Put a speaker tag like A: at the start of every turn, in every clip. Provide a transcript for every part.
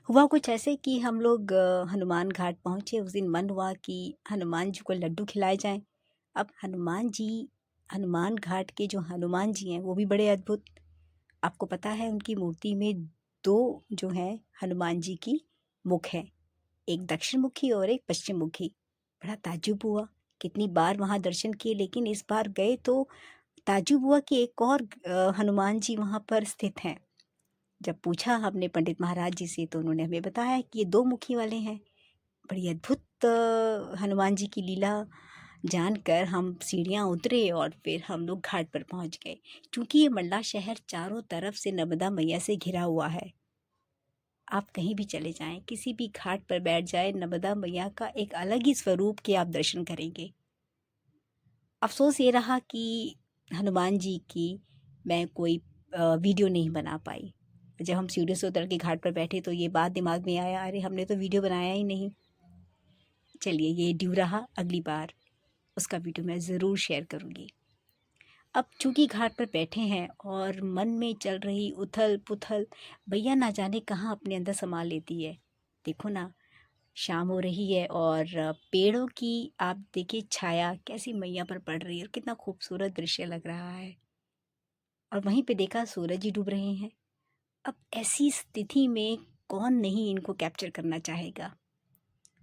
A: हुआ कुछ ऐसे कि हम लोग हनुमान घाट पहुँचे। उस दिन मन हुआ कि हनुमान जी को लड्डू खिलाए जाएँ। अब हनुमान घाट के जो हनुमान जी हैं वो भी बड़े अद्भुत। आपको पता है उनकी मूर्ति में 2 जो हैं हनुमान जी की मुख हैं, एक दक्षिण मुखी और एक पश्चिम मुखी। बड़ा ताज्जुब हुआ, कितनी बार वहाँ दर्शन किए लेकिन इस बार गए तो ताज्जुब हुआ कि एक और हनुमान जी वहाँ पर स्थित हैं। जब पूछा हमने पंडित महाराज जी से तो उन्होंने हमें बताया कि ये 2 मुखी वाले हैं। बड़ी अद्भुत हनुमान जी की लीला जानकर हम सीढ़ियाँ उतरे और फिर हम लोग घाट पर पहुँच गए। चूँकि ये मंडला शहर चारों तरफ से नर्मदा मैया से घिरा हुआ है। आप कहीं भी चले जाएँ, किसी भी घाट पर बैठ जाएँ, नर्मदा मैया का एक अलग ही स्वरूप के आप दर्शन करेंगे। अफ़सोस ये रहा कि हनुमान जी की मैं कोई वीडियो नहीं बना पाई। जब हम सीढ़ियों से उतर के घाट पर बैठे तो ये बात दिमाग में आया, अरे हमने तो वीडियो बनाया ही नहीं। चलिए ये ड्यू रहा, अगली बार उसका वीडियो मैं ज़रूर शेयर करूँगी। अब चूँकि घाट पर बैठे हैं और मन में चल रही उथल-पुथल भैया ना जाने कहाँ अपने अंदर समा लेती है। देखो ना, शाम हो रही है और पेड़ों की आप देखिए छाया कैसी मैया पर पड़ रही है और कितना खूबसूरत दृश्य लग रहा है। और वहीं पे देखा सूरज ही डूब रहे हैं। अब ऐसी स्थिति में कौन नहीं इनको कैप्चर करना चाहेगा।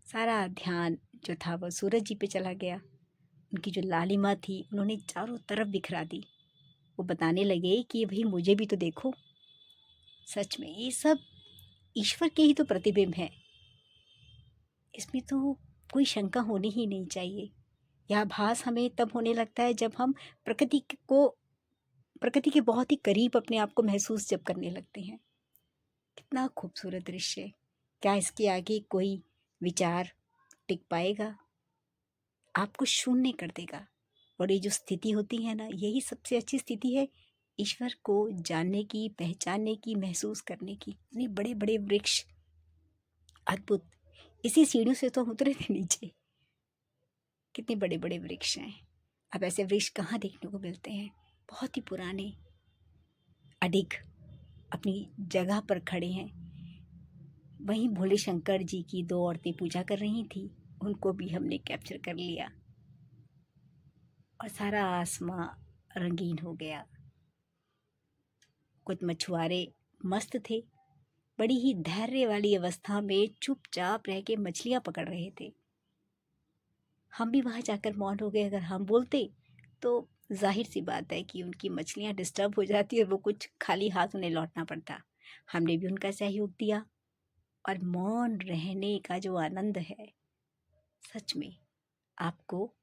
A: सारा ध्यान जो था वो सूरज जी पे चला गया। उनकी जो लालिमा थी उन्होंने चारों तरफ बिखरा दी। वो बताने लगे कि भाई मुझे भी तो देखो। सच में ये सब ईश्वर के ही तो प्रतिबिंब हैं। इसमें तो कोई शंका होनी ही नहीं चाहिए। यह आभास हमें तब होने लगता है जब हम प्रकृति के बहुत ही करीब अपने आप को महसूस जब करने लगते हैं। कितना खूबसूरत दृश्य। क्या इसके आगे कोई विचार टिक पाएगा? आपको शून्य कर देगा। और ये जो स्थिति होती है ना, यही सबसे अच्छी स्थिति है ईश्वर को जानने की, पहचानने की, महसूस करने की। इतने बड़े बड़े वृक्ष, अद्भुत। इसी सीढ़ियों से तो हम उतरे थे नीचे। कितने बड़े बड़े वृक्ष हैं। अब ऐसे वृक्ष कहाँ देखने को मिलते हैं। बहुत ही पुराने, अडिग अपनी जगह पर खड़े हैं। वहीं भोले शंकर जी की 2 औरतें पूजा कर रही थी, उनको भी हमने कैप्चर कर लिया और सारा आसमां रंगीन हो गया। कुछ मछुआरे मस्त थे, बड़ी ही धैर्य वाली अवस्था में चुपचाप रह के मछलियां पकड़ रहे थे। हम भी वहां जाकर मौन हो गए। अगर हम बोलते तो जाहिर सी बात है कि उनकी मछलियां डिस्टर्ब हो जाती और वो कुछ खाली हाथ उन्हें लौटना पड़ता। हमने भी उनका सहयोग दिया और मौन रहने का जो आनंद है, सच में आपको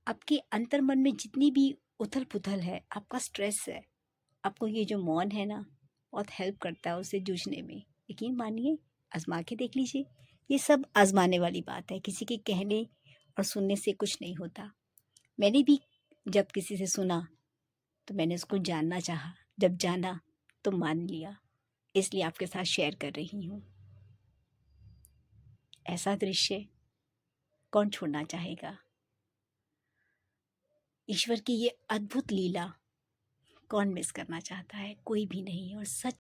A: आपके अंतर मन में जितनी भी उथल पुथल है, आपका स्ट्रेस है, आपको ये जो मौन है ना बहुत हेल्प करता है उससे जूझने में। यकीन मानिए, आजमा के देख लीजिए। ये सब आजमाने वाली बात है, किसी के कहने और सुनने से कुछ नहीं होता। मैंने भी जब किसी से सुना तो मैंने उसको जानना चाहा, जब जाना तो मान लिया। इसलिए आपके साथ शेयर कर रही हूँ। ऐसा दृश्य कौन छोड़ना चाहेगा। ईश्वर की ये अद्भुत लीला कौन मिस करना चाहता है। कोई भी नहीं। और सच